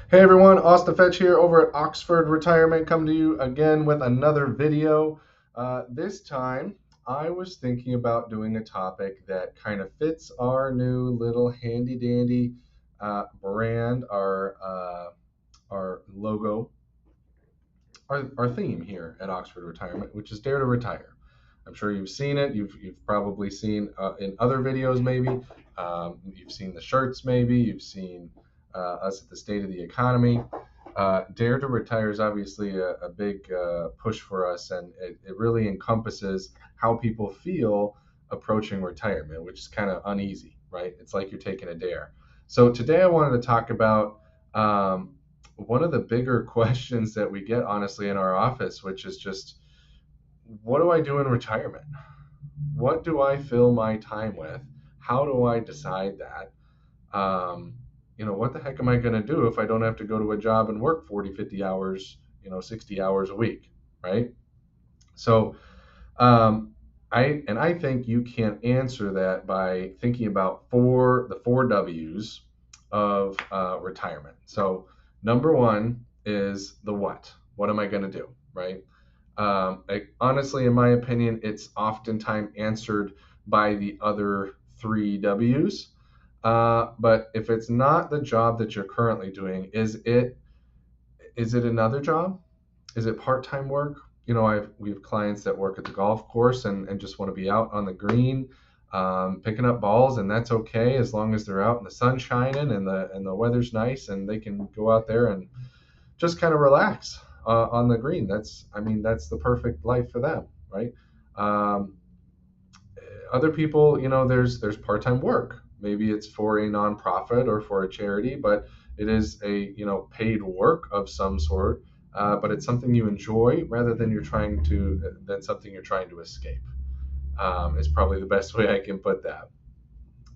Hey everyone, 𝗲𝗲𝗿𝗏 here over at Oxford Retirement, coming to you again with another video. This time, I was thinking about doing a topic that kind of fits our new little handy dandy brand, our logo, our theme here at Oxford Retirement, which is Dare to Retire. I'm sure you've seen it. You've probably seen in other videos maybe. You've seen the shirts maybe. You've seen us at the State of the Economy. Dare to Retire is obviously a big push for us, and it really encompasses how people feel approaching retirement, which is kind of uneasy, right? It's like you're taking a dare. So today I wanted to talk about one of the bigger questions that we get, honestly, in our office, which is just, what do I do in retirement? What do I fill my time with? How do I decide that? What the heck am I going to do if I don't have to go to a job and work 40, 50 hours, 60 hours a week, right? So I think you can answer that by thinking about the four W's of retirement. So number one is the what. What am I going to do, right? Honestly, in my opinion, it's oftentimes answered by the other three W's. But if it's not the job that you're currently doing, is it another job? Is it part-time work? We have clients that work at the golf course and just want to be out on the green, picking up balls, and that's okay as long as they're out and the sun's shining and the weather's nice and they can go out there and just kind of relax on the green. That's the perfect life for them, right? Other people, there's part-time work. Maybe it's for a nonprofit or for a charity, but it is a paid work of some sort. But it's something you enjoy rather than something you're trying to escape. Is probably the best way I can put that.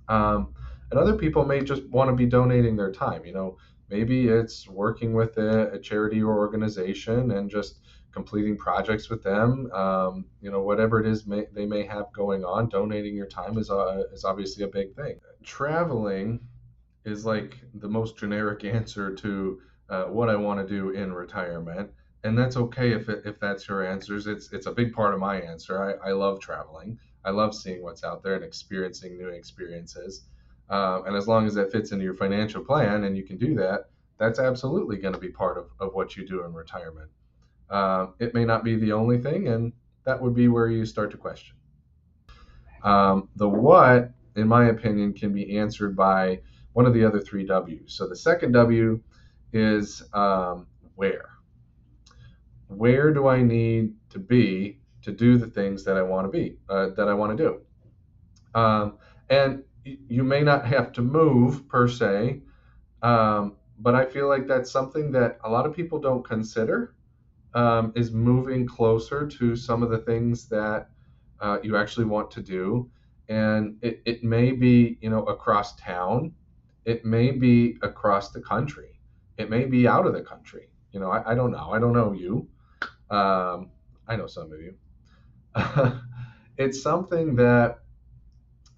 And other people may just want to be donating their time. Maybe it's working with a charity or organization and just completing projects with them. Whatever it is they may have going on, donating your time is obviously a big thing. Traveling is like the most generic answer to what I want to do in retirement, and that's okay if that's your answers. It's a big part of my answer. I love traveling. I love seeing what's out there and experiencing new experiences. And as long as that fits into your financial plan and you can do that, that's absolutely going to be part of what you do in retirement. It may not be the only thing, and that would be where you start to question. The what, in my opinion, can be answered by one of the other three W's. So the second W is where. Where do I need to be to do the things that I want to do? And you may not have to move per se, but I feel like that's something that a lot of people don't consider, is moving closer to some of the things that you actually want to do. And it may be, across town. It may be across the country. It may be out of the country. I don't know. I don't know you. I know some of you. It's something that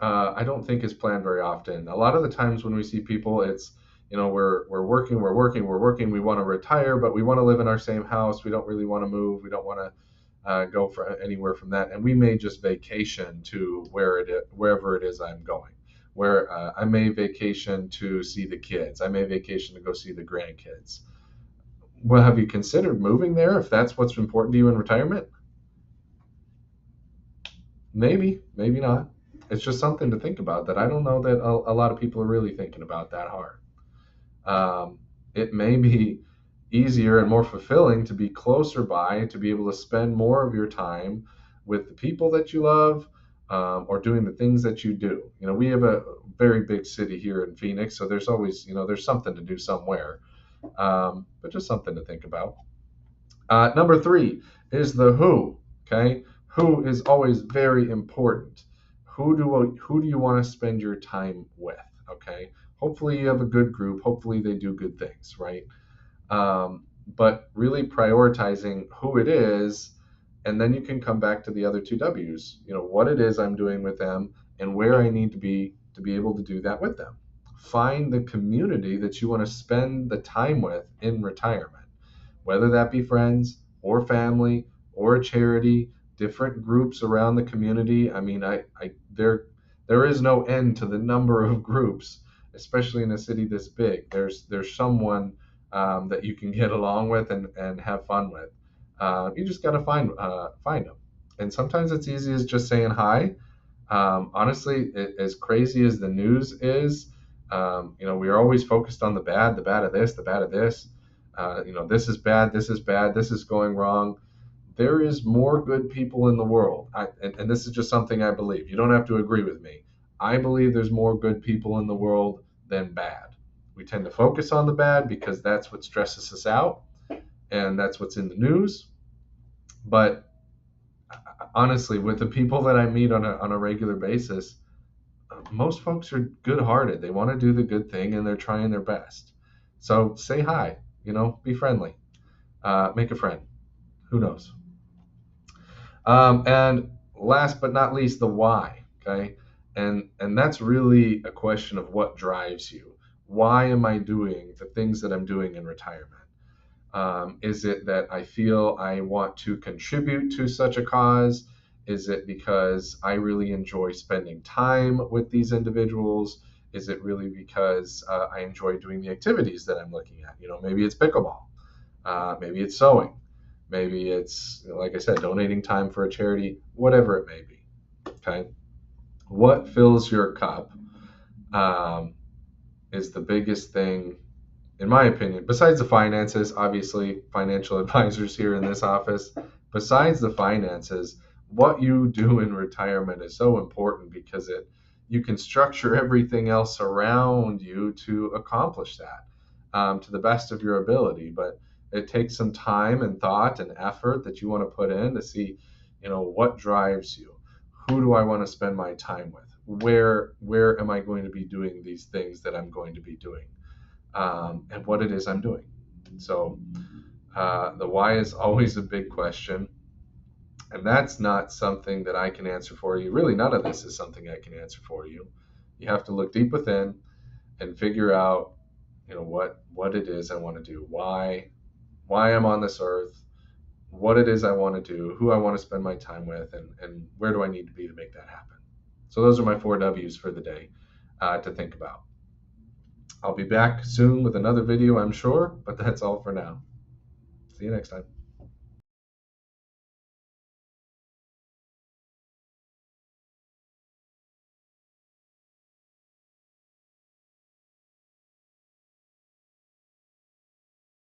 I don't think is planned very often. A lot of the times when we see people, it's, we're working. We want to retire, but we want to live in our same house. We don't really want to move. We don't want to go for anywhere from that. And we may just vacation to wherever it is I'm going. Where I may vacation to see the kids. I may vacation to go see the grandkids. Well, have you considered moving there if that's what's important to you in retirement? Maybe, maybe not. It's just something to think about that I don't know that a lot of people are really thinking about that hard. It may be easier and more fulfilling to be closer by, to be able to spend more of your time with the people that you love, or doing the things that you do. We have a very big city here in Phoenix, so there's always, there's something to do somewhere, but just something to think about. Number three is the who. Okay, who is always very important. Who do you want to spend your time with? Okay, hopefully you have a good group. Hopefully they do good things, right? But really prioritizing who it is, and then you can come back to the other two W's. What it is I'm doing with them and where I need to be able to do that with them. find the community that you want to spend the time with in retirement, whether that be friends or family or a charity, different groups around the community. I mean, there is no end to the number of groups, especially in a city this big. There's someone that you can get along with and have fun with. You just got to find them. And sometimes it's easy as just saying hi. Honestly, as crazy as the news is, we are always focused on the bad of this, the bad of this. This is bad, this is bad, this is going wrong. There is more good people in the world. And this is just something I believe. You don't have to agree with me. I believe there's more good people in the world than bad. We tend to focus on the bad because that's what stresses us out and that's what's in the news. But honestly, with the people that I meet on a regular basis, most folks are good-hearted. They want to do the good thing and they're trying their best. So say hi, be friendly, make a friend. Who knows? And last but not least, the why. Okay, and that's really a question of what drives you. Why am I doing the things that I'm doing in retirement? Is it that I feel I want to contribute to such a cause? Is it because I really enjoy spending time with these individuals? Is it really because I enjoy doing the activities that I'm looking at? Maybe it's pickleball. Maybe it's sewing. Maybe it's, like I said, donating time for a charity, whatever it may be. Okay. What fills your cup is the biggest thing, in my opinion, besides the finances. Obviously, financial advisors here in this office. Besides the finances, what you do in retirement is so important because you can structure everything else around you to accomplish that to the best of your ability. But it takes some time and thought and effort that you want to put in to see, what drives you. Who do I want to spend my time with? Where am I going to be doing these things that I'm going to be doing? And what it is I'm doing. So the why is always a big question. And that's not something that I can answer for you. Really, none of this is something I can answer for you. You have to look deep within and figure out, what it is I want to do, why I'm on this earth, what it is I want to do, who I want to spend my time with, and where do I need to be to make that happen. So those are my 4 W's for the day to think about. I'll be back soon with another video, I'm sure, but that's all for now. See you next time.